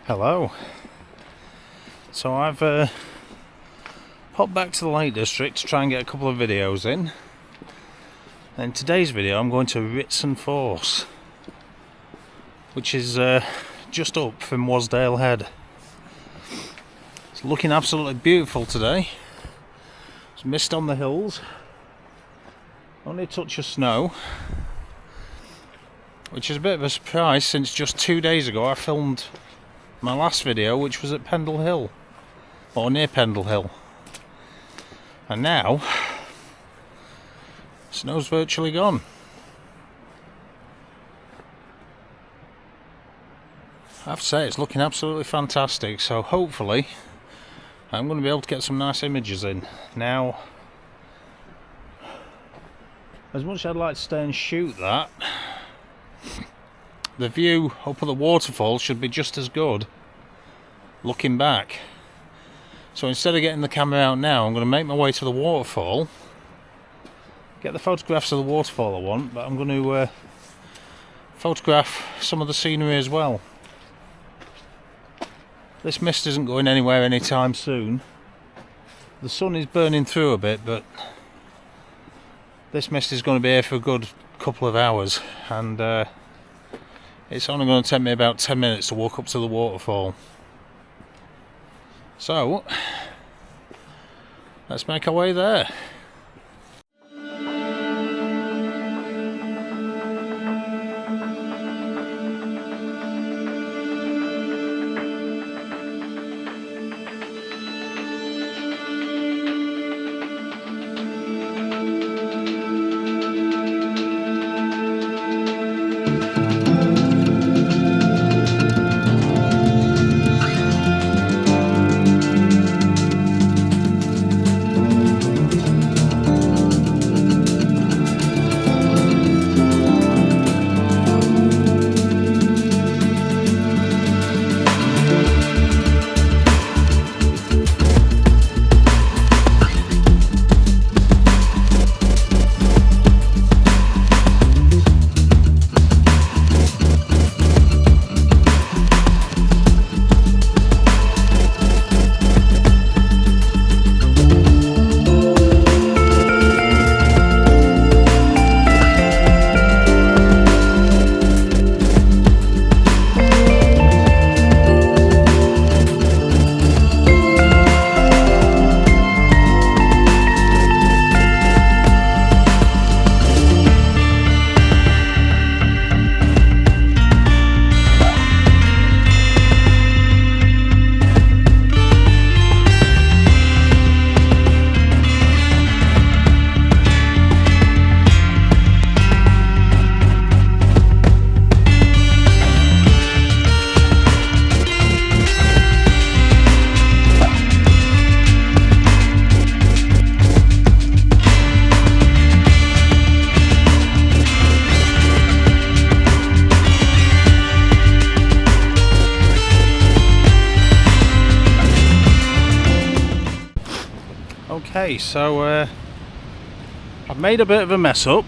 Hello. So I've popped back to the Lake District to try and get a couple of videos in. In today's video I'm going to Ritson Force, which is just up from Wasdale Head. It's looking absolutely beautiful today. There's mist on the hills, only a touch of snow, which is a bit of a surprise since just 2 days ago I filmed my last video, which was at Pendle Hill, or near Pendle Hill, and now snow's virtually gone. I have to say it's looking absolutely fantastic, so hopefully I'm going to be able to get some nice images in. Now, as much as I'd like to stay and shoot that, the view up at the waterfall should be just as good looking back. So instead of getting the camera out now, I'm going to make my way to the waterfall, get the photographs of the waterfall I want, but I'm going to photograph some of the scenery as well. This mist isn't going anywhere anytime soon. The sun is burning through a bit, but this mist is going to be here for a good couple of hours, and it's only going to take me about 10 minutes to walk up to the waterfall. So, let's make our way there. Okay, so I've made a bit of a mess up.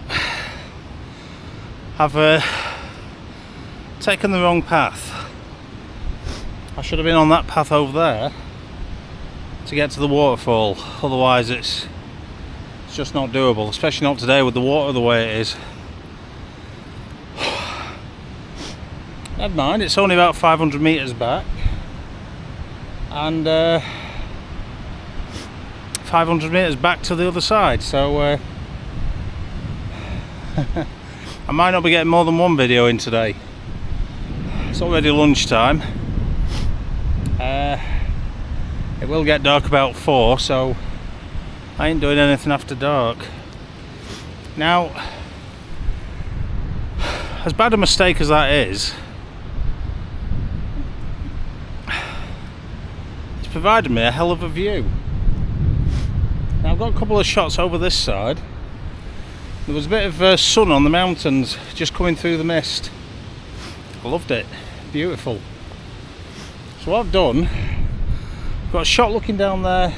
I've taken the wrong path. I should have been on that path over there to get to the waterfall, otherwise it's just not doable, especially not today with the water the way it is. Never mind, it's only about 500 metres back, and 500 metres back to the other side, so I might not be getting more than one video in today. It's already lunchtime. It will get dark about 4, so I ain't doing anything after dark. Now, as bad a mistake as that is, it's provided me a hell of a view. Now, I've got a couple of shots over this side. There was a bit of sun on the mountains just coming through the mist. I loved it. Beautiful. So what I've done, I've got a shot looking down there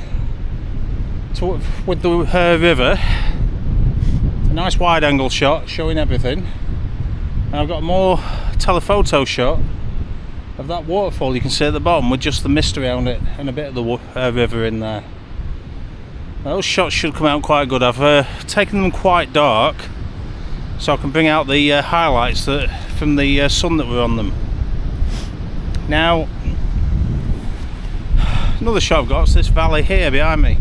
with the river. A nice wide angle shot showing everything. And I've got a more telephoto shot of that waterfall you can see at the bottom with just the mist around it and a bit of the river in there. Those shots should come out quite good. I've taken them quite dark so I can bring out the highlights from the sun that were on them. Now, another shot I've got is this valley here behind me.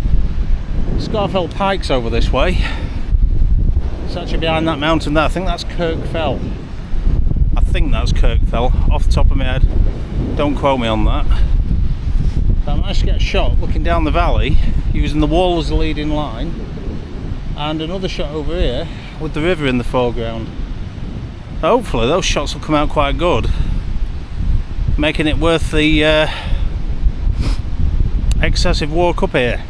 Scarfell Pike's over this way. It's actually behind that mountain there. I think that's Kirkfell. I think that's Kirkfell, off the top of my head. Don't quote me on that. But I managed to get a shot looking down the valley using the wall as the leading line, and another shot over here with the river in the foreground. Hopefully those shots will come out quite good, making it worth the excessive walk up here.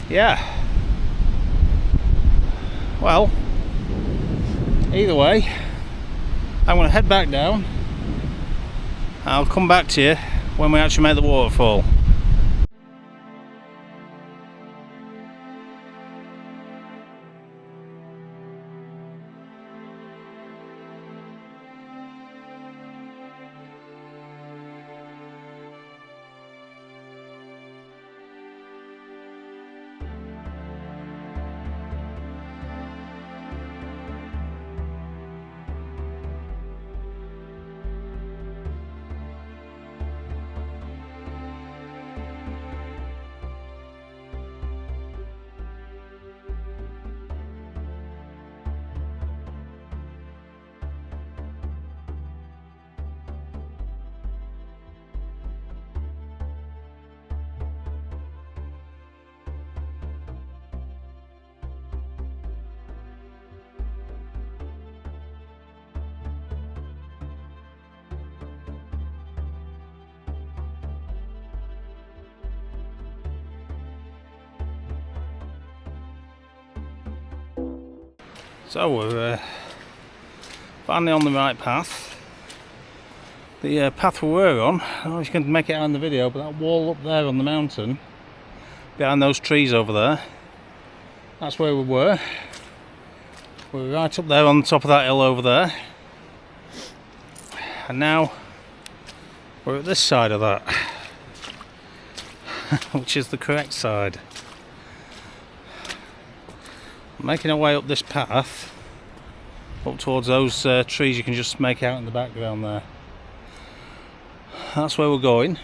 Yeah. Well, either way, I'm going to head back down. I'll come back to you when we actually make the waterfall. So we're finally on the right path. The path we were on, I don't know if you can make it out in the video, but that wall up there on the mountain, behind those trees over there, that's where we were. We're right up there on the top of that hill over there. And now we're at this side of that, which is the correct side. Making our way up this path up towards those trees you can just make out in the background there. That's where we're going.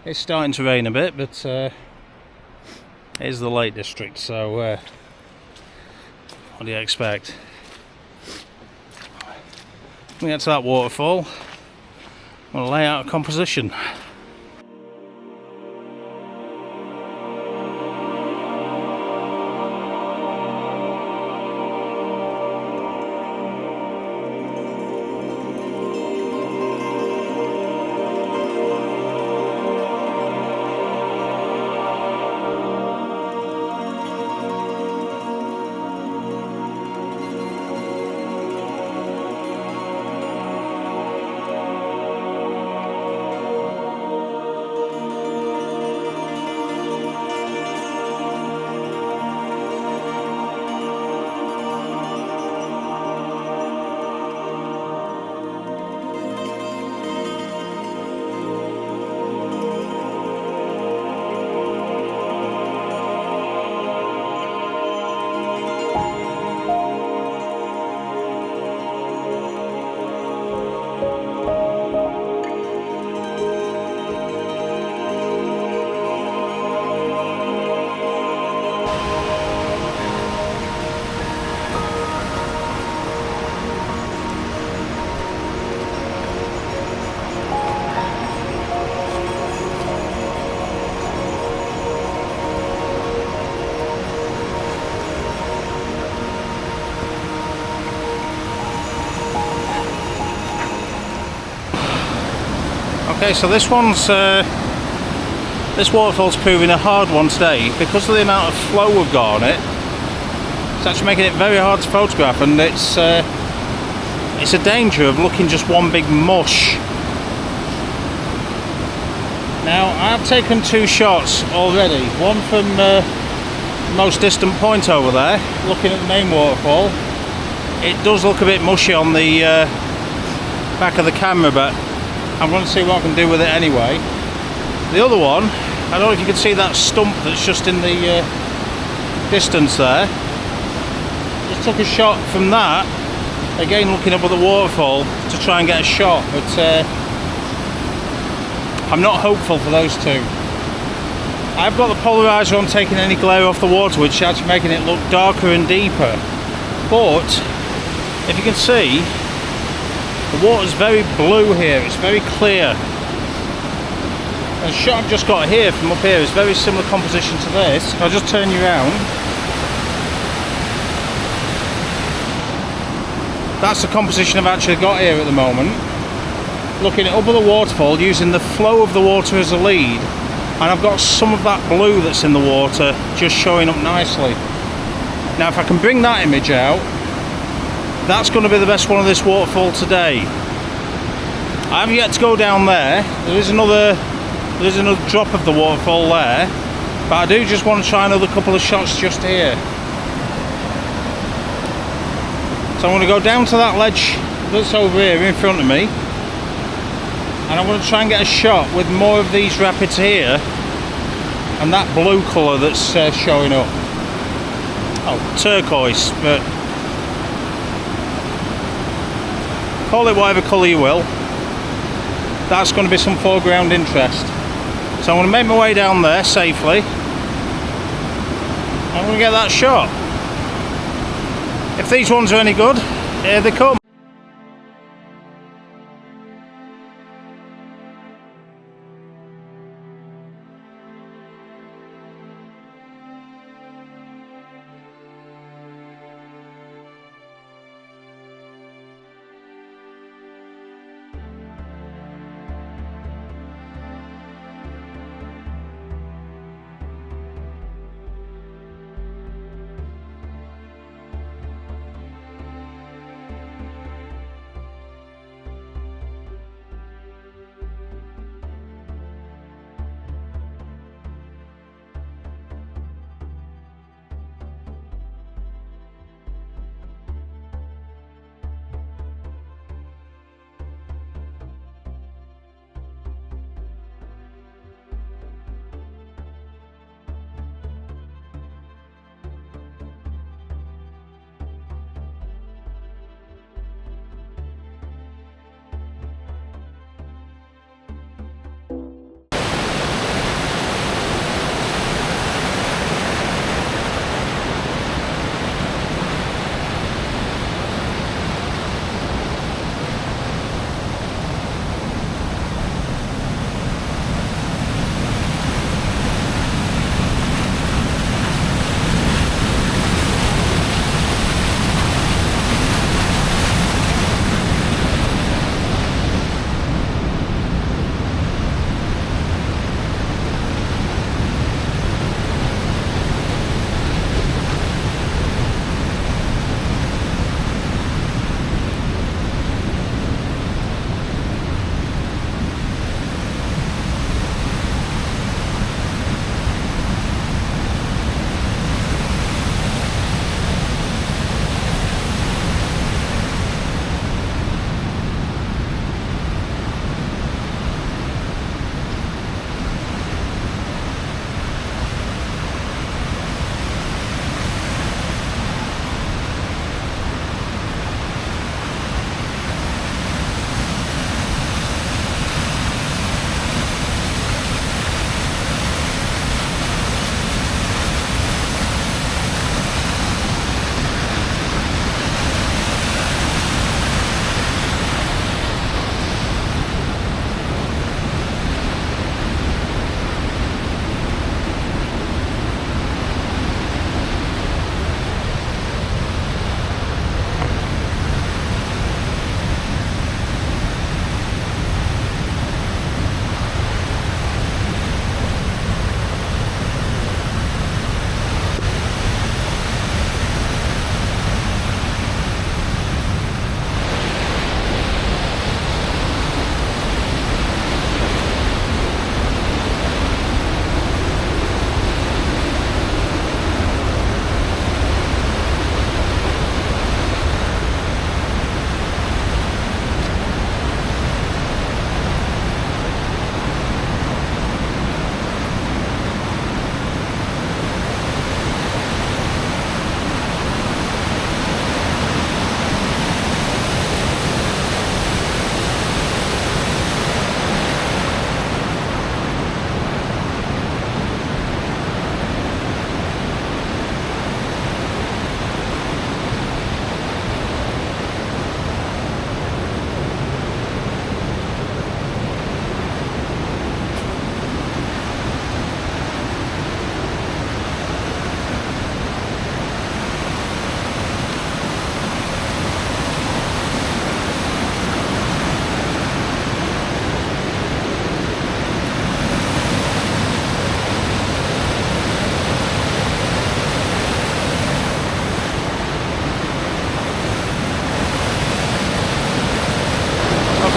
It's starting to rain a bit, but it is the Lake District, so what do you expect? When we get to that waterfall, I'm going to lay out a composition. Okay, so this waterfall's proving a hard one today because of the amount of flow we've got on it. It's actually making it very hard to photograph, and it's a danger of looking just one big mush. Now, I've taken two shots already, one from the most distant point over there, looking at the main waterfall. It does look a bit mushy on the back of the camera, but I'm going to see what I can do with it anyway. The other one, I don't know if you can see that stump that's just in the distance there. Just took a shot from that, again looking up at the waterfall to try and get a shot, but I'm not hopeful for those two. I've got the polarizer on, taking any glare off the water, which is actually making it look darker and deeper. But if you can see, the water's very blue here, it's very clear. And the shot I've just got here from up here is very similar composition to this. If I just turn you around, that's the composition I've actually got here at the moment. Looking up at the waterfall, using the flow of the water as a lead, and I've got some of that blue that's in the water just showing up nicely. Now if I can bring that image out, that's going to be the best one of this waterfall today. I haven't yet to go down there. There's another drop of the waterfall there, but I do just want to try another couple of shots just here. So I'm going to go down to that ledge that's over here in front of me, and I'm going to try and get a shot with more of these rapids here and that blue colour that's showing up. Oh, turquoise, but call it whatever colour you will. That's going to be some foreground interest. So I'm going to make my way down there safely. I'm going to get that shot. If these ones are any good, here they come.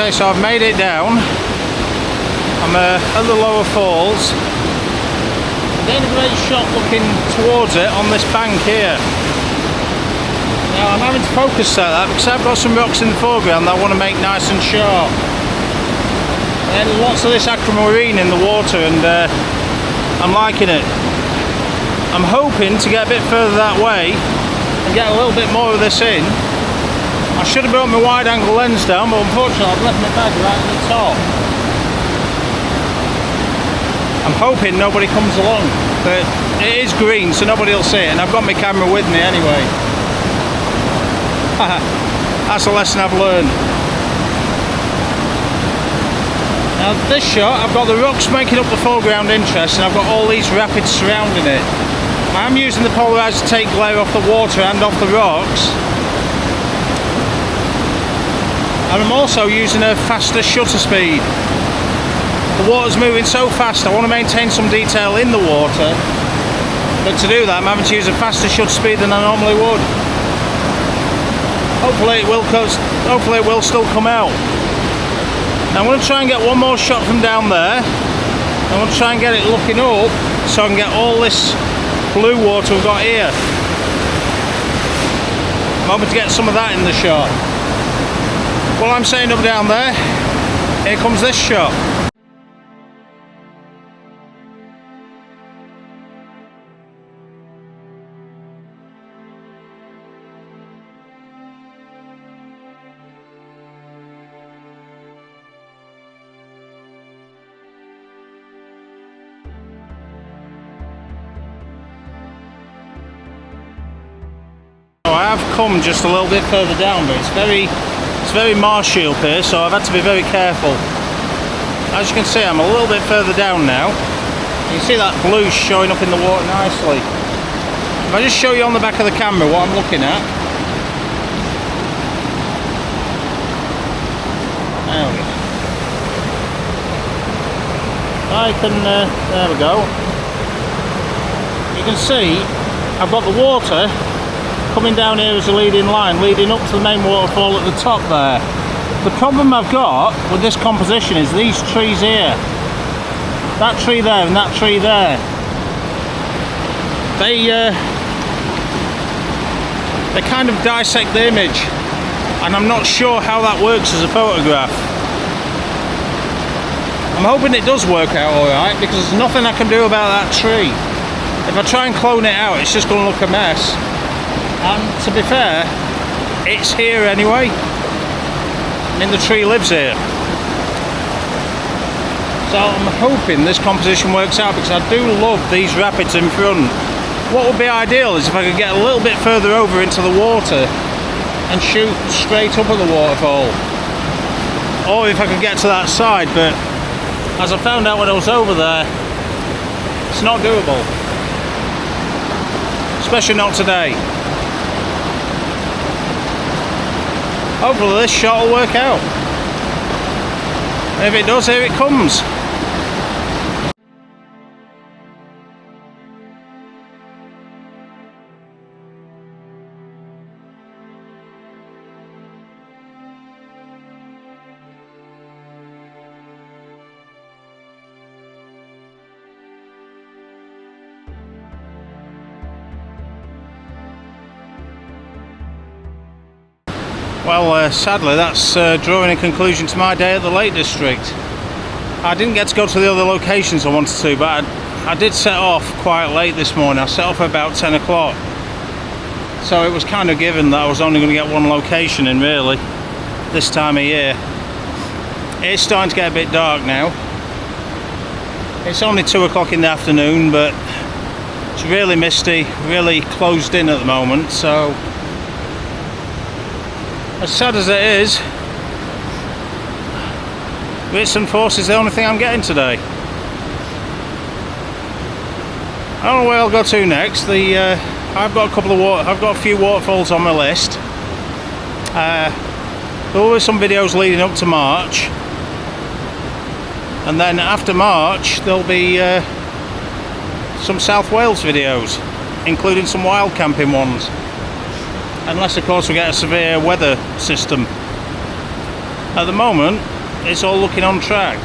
Okay, so I've made it down. I'm at the lower falls. I'm getting a great shot looking towards it on this bank here. Now I'm having to focus at that because I've got some rocks in the foreground that I want to make nice and sharp. And lots of this aquamarine in the water, and I'm liking it. I'm hoping to get a bit further that way and get a little bit more of this in. I should have brought my wide angle lens down, but unfortunately I've left my bag right at the top. I'm hoping nobody comes along, but it is green so nobody will see it, and I've got my camera with me anyway. That's a lesson I've learned. Now this shot, I've got the rocks making up the foreground interest, and I've got all these rapids surrounding it. I'm using the polarizer to take glare off the water and off the rocks. And I'm also using a faster shutter speed. The water's moving so fast, I want to maintain some detail in the water, but to do that I'm having to use a faster shutter speed than I normally would. Hopefully it will still come out. Now I'm going to try and get one more shot from down there. I want to try and get it looking up so I can get all this blue water we've got here. I'm hoping to get some of that in the shot. While I'm setting up down there, here comes this shot. I have come just a little bit further down, but it's very marshy up here, so I've had to be very careful. As you can see, I'm a little bit further down now. You can see that blue showing up in the water nicely. If I just show you on the back of the camera what I'm looking at. There we go. There we go. You can see I've got the water coming down here as a leading line, leading up to the main waterfall at the top there. The problem I've got with this composition is these trees here. That tree there and that tree there. They kind of dissect the image, and I'm not sure how that works as a photograph. I'm hoping it does work out alright, because there's nothing I can do about that tree. If I try and clone it out, it's just going to look a mess. And to be fair, it's here anyway. I mean, the tree lives here. So I'm hoping this composition works out, because I do love these rapids in front. What would be ideal is if I could get a little bit further over into the water and shoot straight up at the waterfall. Or if I could get to that side, but as I found out when I was over there, it's not doable. Especially not today. Hopefully this shot will work out. And if it does, here it comes. Well, sadly that's drawing a conclusion to my day at the Lake District. I didn't get to go to the other locations I wanted to, but I did set off quite late this morning. I set off at about 10 o'clock. So it was kind of given that I was only going to get one location in, really, this time of year. It's starting to get a bit dark now. It's only 2 o'clock in the afternoon, but it's really misty, really closed in at the moment, so as sad as it is, Ritson Force is the only thing I'm getting today. I don't know where I'll go to next. I've got a few waterfalls on my list. There will be some videos leading up to March, and then after March there'll be some South Wales videos, including some wild camping ones. Unless of course we get a severe weather system. At the moment, it's all looking on track.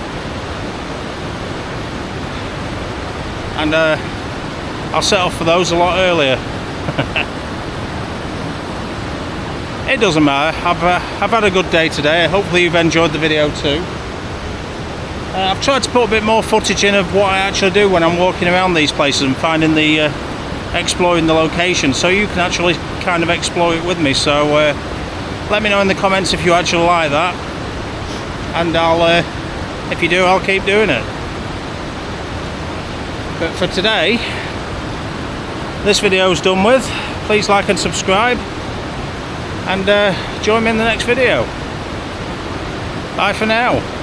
And I'll set off for those a lot earlier. It doesn't matter. I've had a good day today. Hopefully you've enjoyed the video too. I've tried to put a bit more footage in of what I actually do when I'm walking around these places and finding the exploring the location, so you can actually kind of explore it with me. So let me know in the comments if you actually like that, and if you do, I'll keep doing it. But for today, this video is done with. Please like and subscribe, and join me in the next video. Bye for now.